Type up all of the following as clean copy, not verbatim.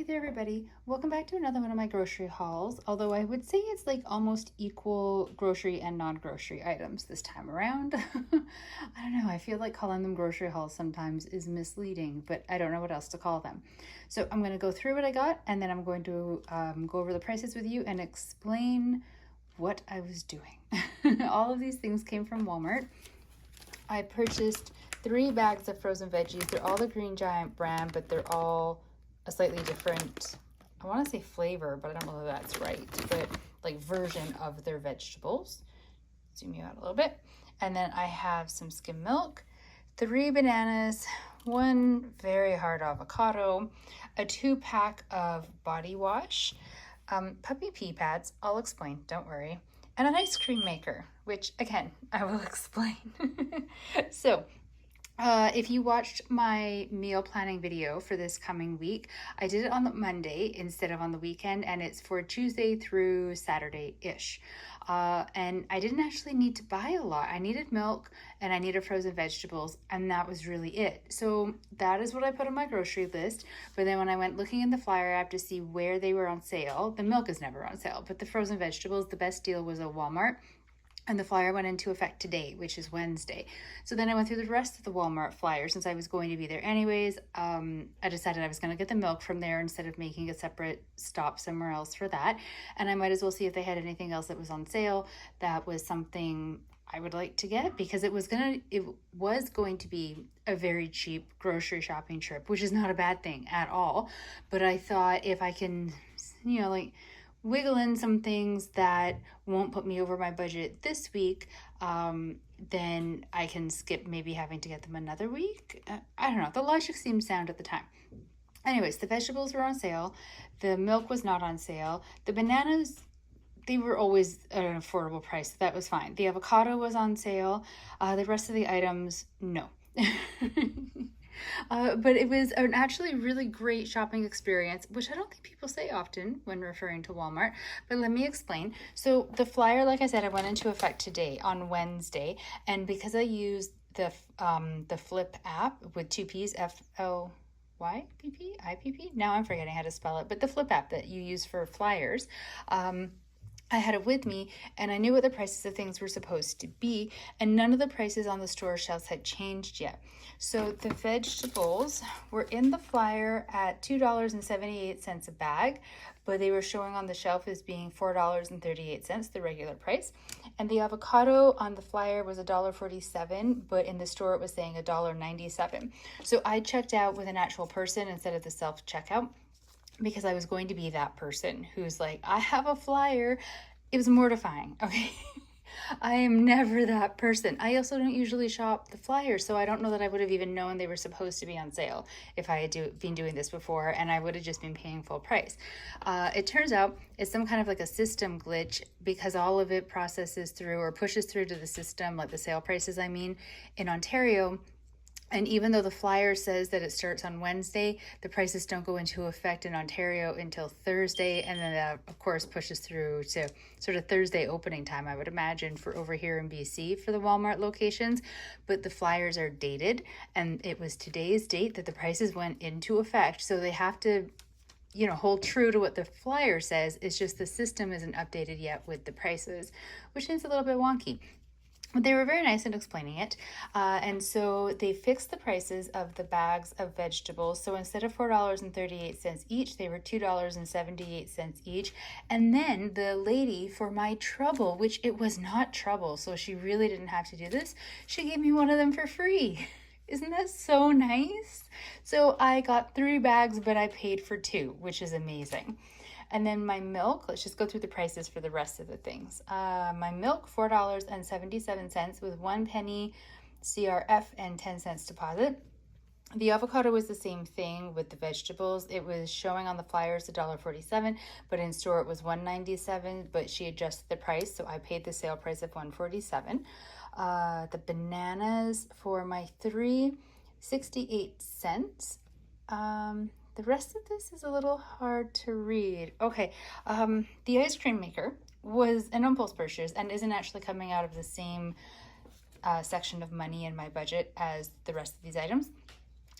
there, everybody. Welcome back to another one of my grocery hauls, although I would say it's like almost equal grocery and non-grocery items this time around. I don't know, I feel like calling them grocery hauls sometimes is misleading, but I don't know what else to call them. So I'm going to go through what I got, and then I'm going to go over the prices with you and explain what I was doing. All of these things came from Walmart. I purchased 3 bags of frozen veggies. They're all the Green Giant brand, but they're all a slightly different, I want to say flavor, but I don't know if that's right, but like version of their vegetables. Zoom you out a little bit. And then I have some skim milk, 3 bananas, 1 very hard avocado, a 2-pack of body wash, puppy pee pads, I'll explain, don't worry, and an ice cream maker, which again, I will explain. So, if you watched my meal planning video for this coming week, I did it on the Monday instead of on the weekend, and it's for Tuesday through Saturday-ish. And I didn't actually need to buy a lot. I needed milk and I needed frozen vegetables, and that was really it. So that is what I put on my grocery list. But then when I went looking in the flyer app to see where they were on sale, the milk is never on sale, but the frozen vegetables, the best deal was at Walmart. And the flyer went into effect today, which is Wednesday. So then I went through the rest of the Walmart flyer. Since I was going to be there anyways, I decided I was going to get the milk from there instead of making a separate stop somewhere else for that. And I might as well see if they had anything else that was on sale that was something I would like to get, because it was going to be a very cheap grocery shopping trip, which is not a bad thing at all. But I thought if I can, like wiggle in some things that won't put me over my budget this week, then I can skip maybe having to get them another week. I don't know. The logic seemed sound at the time. Anyways, the vegetables were on sale. The milk was not on sale. The bananas, they were always at an affordable price. So that was fine. The avocado was on sale. The rest of the items, no. But it was an actually really great shopping experience, which I don't think people say often when referring to Walmart, but let me explain. So the flyer, like I said, I went into effect today on Wednesday, and because I used the Flipp app with 2 P's, F-L-Y-P-P-I-P-P? Now I'm forgetting how to spell it, but the Flipp app that you use for flyers, I had it with me, and I knew what the prices of things were supposed to be, and none of the prices on the store shelves had changed yet. So the vegetables were in the flyer at $2.78 a bag, but they were showing on the shelf as being $4.38, the regular price. And the avocado on the flyer was $1.47, but in the store it was saying $1.97. So I checked out with an actual person instead of the self-checkout, because I was going to be that person who's like, I have a flyer. It was mortifying, okay? I am never that person. I also don't usually shop the flyers, so I don't know that I would have even known they were supposed to be on sale if I had been doing this before, and I would have just been paying full price. It turns out it's some kind of like a system glitch, because all of it processes through or pushes through to the system, like the sale prices, I mean, in Ontario. And even though the flyer says that it starts on Wednesday, the prices don't go into effect in Ontario until Thursday. And then that, of course, pushes through to sort of Thursday opening time, I would imagine, for over here in BC for the Walmart locations. But the flyers are dated, and it was today's date that the prices went into effect. So they have to, hold true to what the flyer says. It's just the system isn't updated yet with the prices, which is a little bit wonky. But they were very nice in explaining it. And so they fixed the prices of the bags of vegetables. So instead of $4.38 each, they were $2.78 each. And then the lady, for my trouble, which it was not trouble, so she really didn't have to do this, she gave me one of them for free. Isn't that so nice? So I got 3 bags, but I paid for 2, which is amazing. And then my milk, let's just go through the prices for the rest of the things. My milk, $4.77 with 1 penny CRF and 10 cents deposit. The avocado was the same thing with the vegetables. It was showing on the flyers $1.47, but in store it was $1.97, but she adjusted the price, so I paid the sale price of $1.47. The bananas for my 3, 68 cents. The rest of this is a little hard to read. Okay, the ice cream maker was an impulse purchase and isn't actually coming out of the same section of money in my budget as the rest of these items.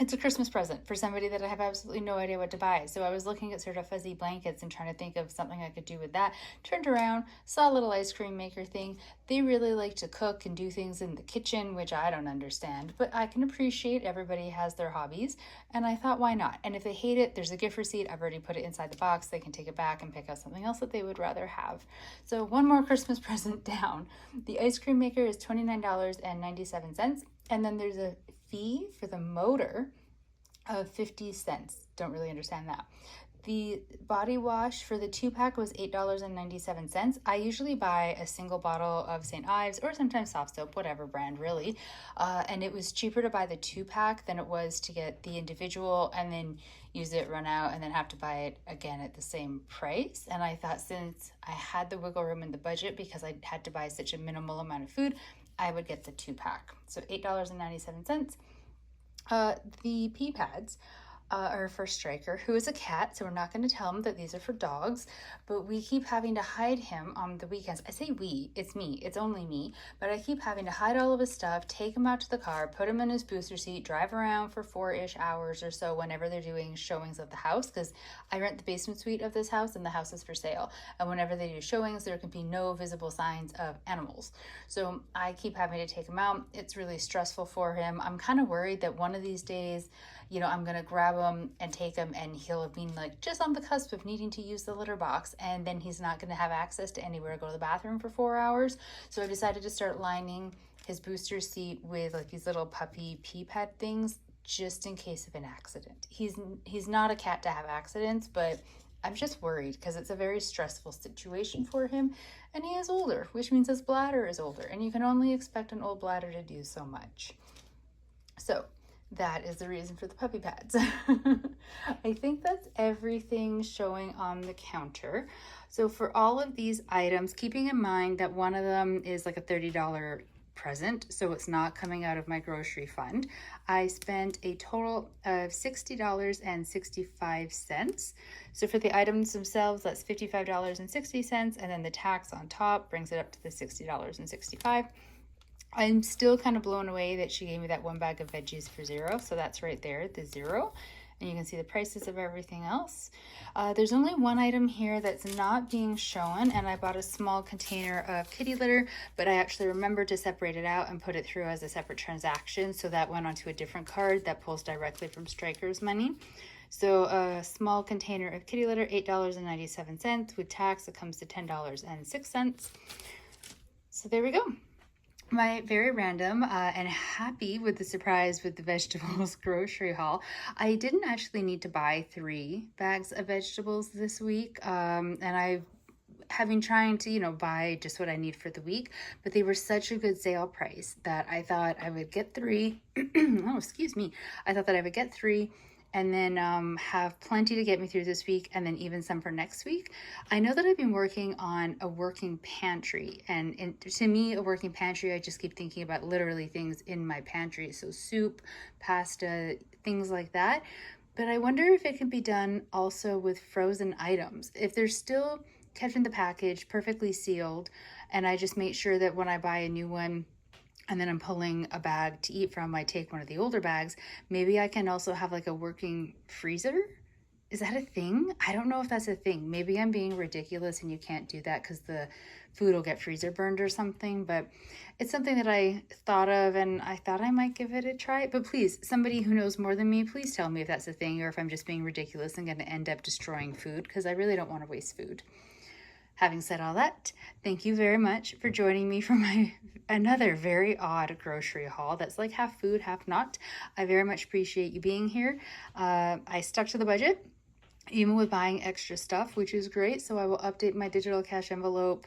It's a Christmas present for somebody that I have absolutely no idea what to buy. So I was looking at sort of fuzzy blankets and trying to think of something I could do with that. Turned around, saw a little ice cream maker thing. They really like to cook and do things in the kitchen, which I don't understand, but I can appreciate everybody has their hobbies. And I thought, why not? And if they hate it, there's a gift receipt. I've already put it inside the box. They can take it back and pick out something else that they would rather have. So one more Christmas present down. The ice cream maker is $29.97. And then there's a fee for the motor of 50 cents. Don't really understand that. The body wash for the 2-pack was $8.97. I usually buy a single bottle of St. Ives or sometimes soft soap, whatever brand really. And it was cheaper to buy the 2-pack than it was to get the individual and then use it, run out, and then have to buy it again at the same price. And I thought, since I had the wiggle room in the budget because I had to buy such a minimal amount of food, I would get the 2-pack. So $8.97. The pee pads are for Striker, who is a cat, so we're not going to tell him that these are for dogs, but we keep having to hide him on the weekends. I say we, it's me, it's only me, but I keep having to hide all of his stuff, take him out to the car, put him in his booster seat, drive around for 4-ish hours or so whenever they're doing showings of the house, because I rent the basement suite of this house and the house is for sale, and whenever they do showings, there can be no visible signs of animals. So I keep having to take him out. It's really stressful for him. I'm kind of worried that one of these days, I'm going to grab him and take him and he'll have been like just on the cusp of needing to use the litter box, and then he's not going to have access to anywhere to go to the bathroom for 4 hours. So I decided to start lining his booster seat with like these little puppy pee pad things just in case of an accident. He's not a cat to have accidents, but I'm just worried because it's a very stressful situation for him, and he is older, which means his bladder is older, and you can only expect an old bladder to do so much. So that is the reason for the puppy pads. I think that's everything showing on the counter. So for all of these items, keeping in mind that one of them is like a $30 present, so it's not coming out of my grocery fund, I spent a total of $60.65. So for the items themselves, that's $55.60, and then the tax on top brings it up to the $60.65. I'm still kind of blown away that she gave me that 1 bag of veggies for $0. So that's right there, the $0. And you can see the prices of everything else. There's only one item here that's not being shown, and I bought a small container of kitty litter, but I actually remembered to separate it out and put it through as a separate transaction. So that went onto a different card that pulls directly from Striker's money. So a small container of kitty litter, $8.97. With tax, it comes to $10.06. So there we go. My very random and happy with the surprise with the vegetables grocery haul. I didn't actually need to buy 3 bags of vegetables this week, and I have been trying to, buy just what I need for the week, but they were such a good sale price that I thought I would get 3. Oh, excuse me. I thought that I would get 3 and then have plenty to get me through this week, and then even some for next week. I know that I've been working on a working pantry, and to me, a working pantry, I just keep thinking about literally things in my pantry, so soup, pasta, things like that. But I wonder if it can be done also with frozen items. If they're still kept in the package, perfectly sealed, and I just make sure that when I buy a new one, and then I'm pulling a bag to eat from, I take one of the older bags, maybe I can also have like a working freezer. Is that a thing? I don't know if that's a thing. Maybe I'm being ridiculous and you can't do that because the food will get freezer burned or something, but it's something that I thought of and I thought I might give it a try. But please, somebody who knows more than me, please tell me if that's a thing or if I'm just being ridiculous and going to end up destroying food, because I really don't want to waste food. Having said all that, thank you very much for joining me for my another very odd grocery haul that's like half food, half not. I very much appreciate you being here. I stuck to the budget, even with buying extra stuff, which is great. So I will update my digital cash envelope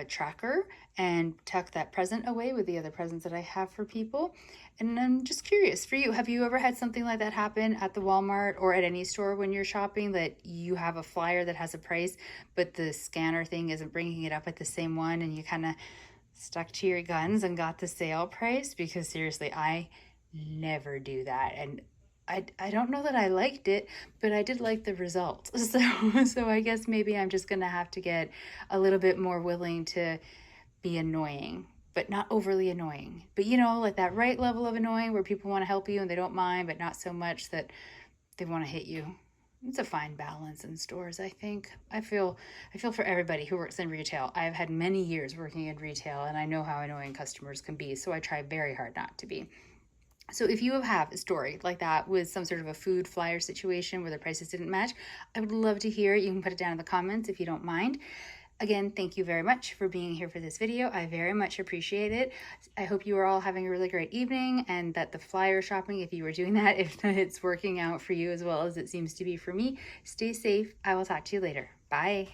tracker and tuck that present away with the other presents that I have for people. And I'm just curious, for you, have you ever had something like that happen at the Walmart or at any store when you're shopping, that you have a flyer that has a price, but the scanner thing isn't bringing it up at the same one, and you kind of stuck to your guns and got the sale price? Because seriously, I never do that. And I don't know that I liked it, but I did like the result. So I guess maybe I'm just going to have to get a little bit more willing to be annoying. but not overly annoying. But you know, like that right level of annoying where people want to help you and they don't mind, but not so much that they want to hit you. It's a fine balance in stores, I think. I feel for everybody who works in retail. I've had many years working in retail and I know how annoying customers can be, so I try very hard not to be. So if you have a story like that with some sort of a food flyer situation where the prices didn't match, I would love to hear it. You can put it down in the comments if you don't mind. Again, thank you very much for being here for this video. I very much appreciate it. I hope you are all having a really great evening and that the flyer shopping, if you were doing that, if it's working out for you as well as it seems to be for me. Stay safe. I will talk to you later. Bye.